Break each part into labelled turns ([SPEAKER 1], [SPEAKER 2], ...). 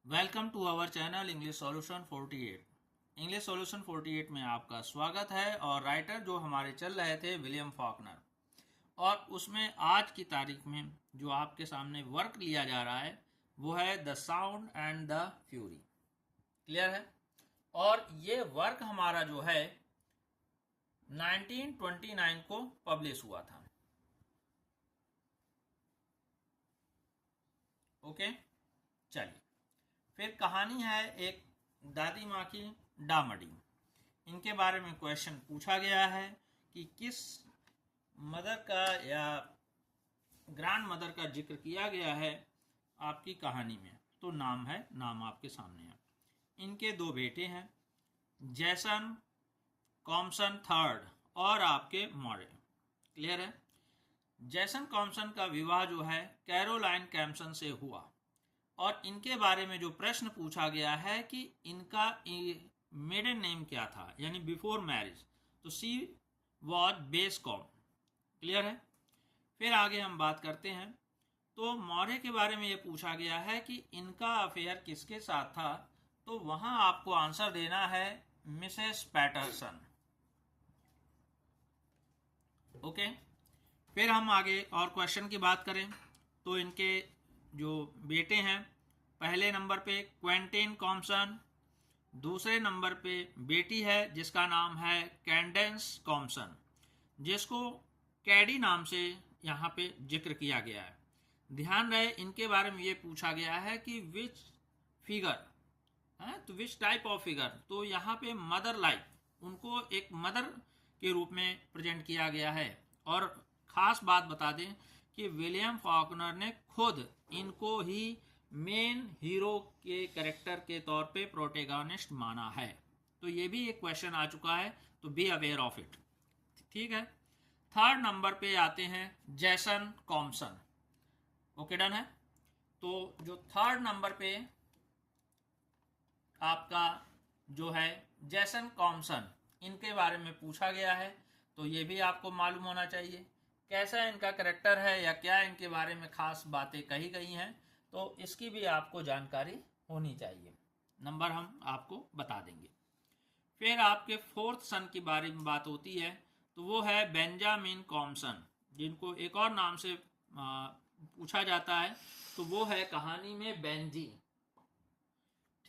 [SPEAKER 1] Welcome to our channel English solution 48। English solution 48 में आपका स्वागत है। और राइटर जो हमारे चल रहे थे विलियम फॉकनर, और उसमें आज की तारीख में जो आपके सामने वर्क लिया जा रहा है वो है the sound and the fury. Clear है? और ये वर्क हमारा जो है 1929 को पब्लिश हुआ था। ओके, चलिए फिर कहानी है एक दादी माँ की डामडी। इनके बारे में क्वेश्चन पूछा गया है कि किस मदर का या ग्रैंड मदर का जिक्र किया गया है आपकी कहानी में। तो नाम आपके सामने है। इनके दो बेटे हैं, जैसन कॉम्पसन थर्ड और आपके मॉरे। क्लियर है? जैसन कॉम्पसन का विवाह जो है कैरोलाइन कैम्पसन से हुआ, और इनके बारे में जो प्रश्न पूछा गया है कि इनका मेडन नेम क्या था, यानी बिफोर मैरिज, तो सी वॉज बेस्कॉम। क्लियर है? फिर आगे हम बात करते हैं। तो मौर्य के बारे में ये पूछा गया है कि इनका अफेयर किसके साथ था, तो वहां आपको आंसर देना है मिसेस पैटरसन। ओके, फिर हम आगे और क्वेश्चन की बात करें तो इनके जो बेटे हैं, पहले नंबर पे क्वेंटिन कॉम्पसन, दूसरे नंबर पे बेटी है जिसका नाम है कैंडेंस कॉम्पसन, जिसको कैडी नाम से यहाँ पे जिक्र किया गया है। ध्यान रहे इनके बारे में ये पूछा गया है कि विच फिगर है, तो विच टाइप ऑफ फिगर, तो यहाँ पे मदर लाइक, उनको एक मदर के रूप में प्रेजेंट किया गया है। और खास बात बता दें कि विलियम फॉकनर ने खुद इनको ही मेन हीरो के कैरेक्टर के तौर पे प्रोटेगोनिस्ट माना है। तो ये भी एक क्वेश्चन आ चुका है, तो बी अवेयर ऑफ इट। ठीक है, थर्ड नंबर पे आते हैं जैसन कॉम्पसन। ओके, डन है। तो जो थर्ड नंबर पे आपका जो है जैसन कॉम्पसन, इनके बारे में पूछा गया है, तो ये भी आपको मालूम होना चाहिए कैसा इनका करेक्टर है या क्या इनके बारे में खास बातें कही गई हैं, तो इसकी भी आपको जानकारी होनी चाहिए। नंबर हम आपको बता देंगे। फिर आपके फोर्थ सन की बारे में बात होती है, तो वो है बेंजामिन कॉम्पसन, जिनको एक और नाम से पूछा जाता है, तो वो है कहानी में बेंजी।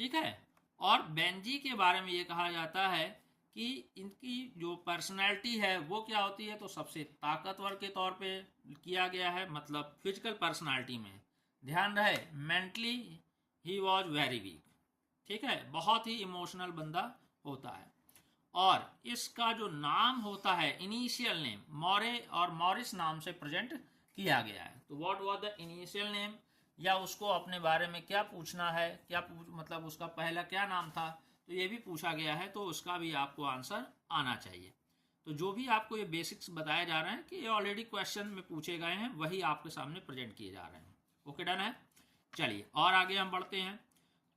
[SPEAKER 1] ठीक है, और बेंजी के बारे में ये कहा जाता है कि इनकी जो पर्सनैलिटी है वो क्या होती है, तो सबसे ताकतवर के तौर पे किया गया है, मतलब फिजिकल पर्सनैलिटी में। ध्यान रहे mentally he was very weak. ठीक है, बहुत ही इमोशनल बंदा होता है। और इसका जो नाम होता है इनिशियल नेम मॉरे और मॉरिस नाम से प्रेजेंट किया गया है। तो what was the initial name, या उसको अपने बारे में क्या पूछना है, मतलब उसका पहला क्या नाम था, तो ये भी पूछा गया है, तो उसका भी आपको आंसर आना चाहिए। तो जो भी आपको ये बेसिक्स बताए जा रहे हैं कि ये ऑलरेडी क्वेश्चन में पूछे गए हैं, वही आपके सामने प्रेजेंट किए जा रहे हैं। ओके, डन है। चलिए और आगे हम बढ़ते हैं।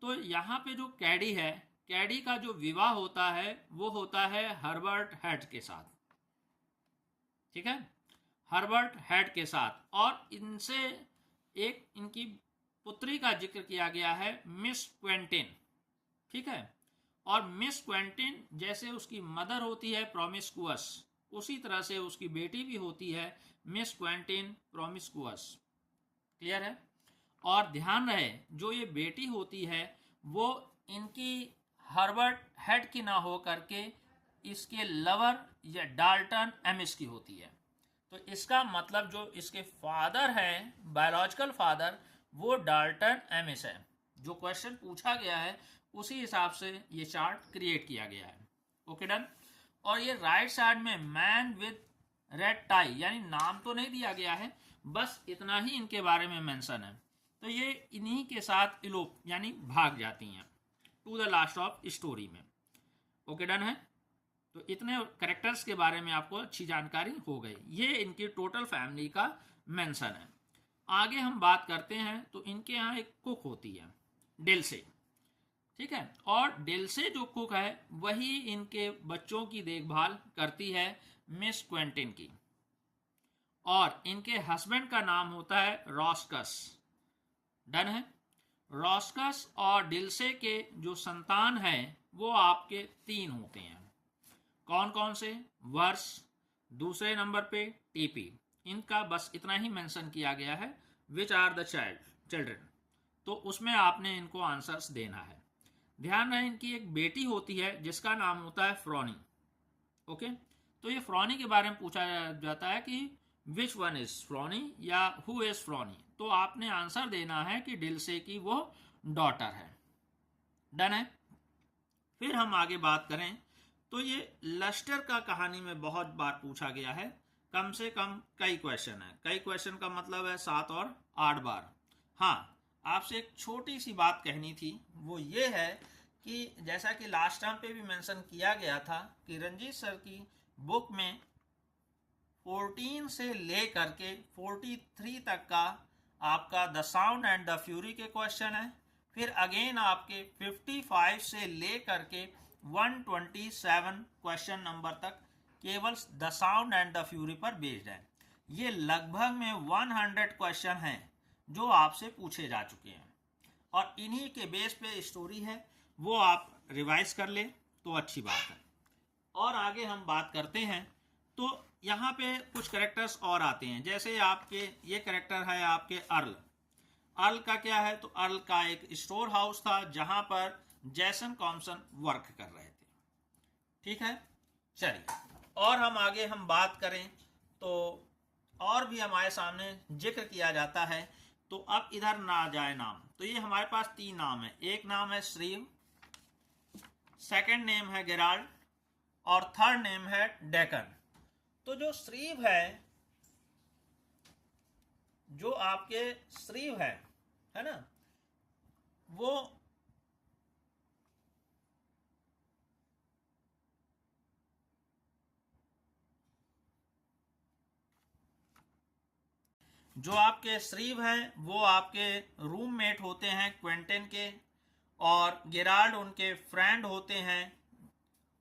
[SPEAKER 1] तो यहाँ पे जो कैडी है, कैडी का जो विवाह होता है वो होता है हर्बर्ट हेड के साथ। ठीक है, हर्बर्ट हेड के साथ, और इनसे एक इनकी पुत्री का जिक्र किया गया है मिस क्वेंटिन। ठीक है, और मिस क्वेंटिन जैसे उसकी मदर होती है प्रोमिस्कुअस, उसी तरह से उसकी बेटी भी होती है मिस क्वेंटिन प्रोमिस्कुअस। क्लियर है? और ध्यान रहे जो ये बेटी होती है वो इनकी हर्बर्ट हेड की ना हो करके इसके लवर या डाल्टन एमिस की होती है। तो इसका मतलब जो इसके फादर हैं, बायोलॉजिकल फादर, वो डाल्टन एमिस है। जो क्वेश्चन पूछा गया है उसी हिसाब से ये चार्ट क्रिएट किया गया है। Okay, done. और ये राइट साइड में मैन विद रेड टाई, यानी नाम तो नहीं दिया गया है, बस इतना ही इनके बारे में मेंशन है। तो ये इन्हीं के साथ इलोप यानी भाग जाती हैं to the last of story में। ओके, डन है। तो इतने करेक्टर्स के बारे में आपको अच्छी जानकारी हो गई। ये इनकी टोटल फैमिली का मेंशन है। आगे हम बात करते हैं, तो इनके यहाँ एक कुक होती है डेल्से। ठीक है, और डेल्से जो कुक है वही इनके बच्चों की देखभाल करती है मिस क्वेंटिन की, और इनके हस्बैंड का नाम होता है रॉस्कस। डन है। रोस्कस और डिल्से के जो संतान है वो आपके 3 होते हैं। कौन कौन से? वर्ष, दूसरे नंबर पे टीपी। इनका बस इतना ही मेंशन किया गया है, विच आर द चिल्ड्रन। तो उसमें आपने इनको आंसर्स देना है। ध्यान रहे इनकी एक बेटी होती है जिसका नाम होता है फ्रॉनी। ओके, तो ये फ्रॉनी के बारे में पूछा जाता है कि विच वन इज फ्रॉनी या हु इज फ्रॉनी। तो आपने आंसर देना है कि डिल्से की वो डॉटर है। डन है। फिर हम आगे बात करें तो ये लस्टर का कहानी में बहुत बार पूछा गया है, कम से कम कई क्वेश्चन है। कई क्वेश्चन का मतलब है 7 और 8 बार। हाँ, आपसे एक छोटी सी बात कहनी थी, वो ये है कि जैसा कि लास्ट टाइम पे भी मेंशन किया गया था कि रंजीत सर की बुक में 14 से ले करके 43 तक का आपका the sound and the fury के क्वेश्चन है। फिर अगेन आपके 55 से ले करके 127 क्वेश्चन नंबर तक केवल the sound and the fury पर बेस्ड है। ये लगभग में 100 क्वेश्चन हैं जो आपसे पूछे जा चुके हैं और इन्हीं के बेस पे स्टोरी है, वो आप रिवाइज कर ले तो अच्छी बात है। और आगे हम बात करते हैं तो यहाँ पे कुछ कैरेक्टर्स और आते हैं। जैसे आपके ये कैरेक्टर है आपके अर्ल। अर्ल का क्या है? तो अर्ल का एक स्टोर हाउस था जहां पर जैसन कॉम्सन वर्क कर रहे थे। ठीक है, चलिए और हम आगे हम बात करें तो और भी हमारे सामने जिक्र किया जाता है। तो अब इधर ना जाए नाम, तो ये हमारे पास 3 नाम है। एक नाम है श्रीव, सेकंड नेम है गेराल्ड और थर्ड नेम है डेकन। तो जो श्रीव है, जो आपके श्रीव है ना, वो जो आपके श्रीव हैं वो आपके रूममेट होते हैं क्वेंटिन के, और गेराल्ड उनके फ्रेंड होते हैं,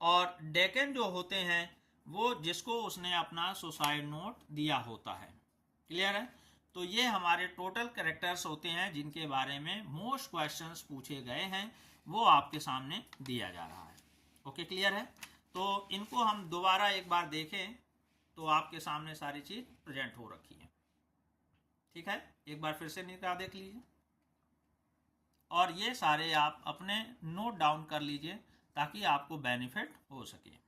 [SPEAKER 1] और डेकन जो होते हैं वो जिसको उसने अपना सुसाइड नोट दिया होता है। क्लियर है? तो ये हमारे टोटल कैरेक्टर्स होते हैं जिनके बारे में मोस्ट क्वेश्चंस पूछे गए हैं, वो आपके सामने दिया जा रहा है। ओके, क्लियर है? तो इनको हम दोबारा एक बार देखें तो आपके सामने सारी चीज प्रेजेंट हो रखी है। ठीक है, एक बार फिर से निकाल देख लीजिए और ये सारे आप अपने नोट डाउन कर लीजिए ताकि आपको बेनिफिट हो सके।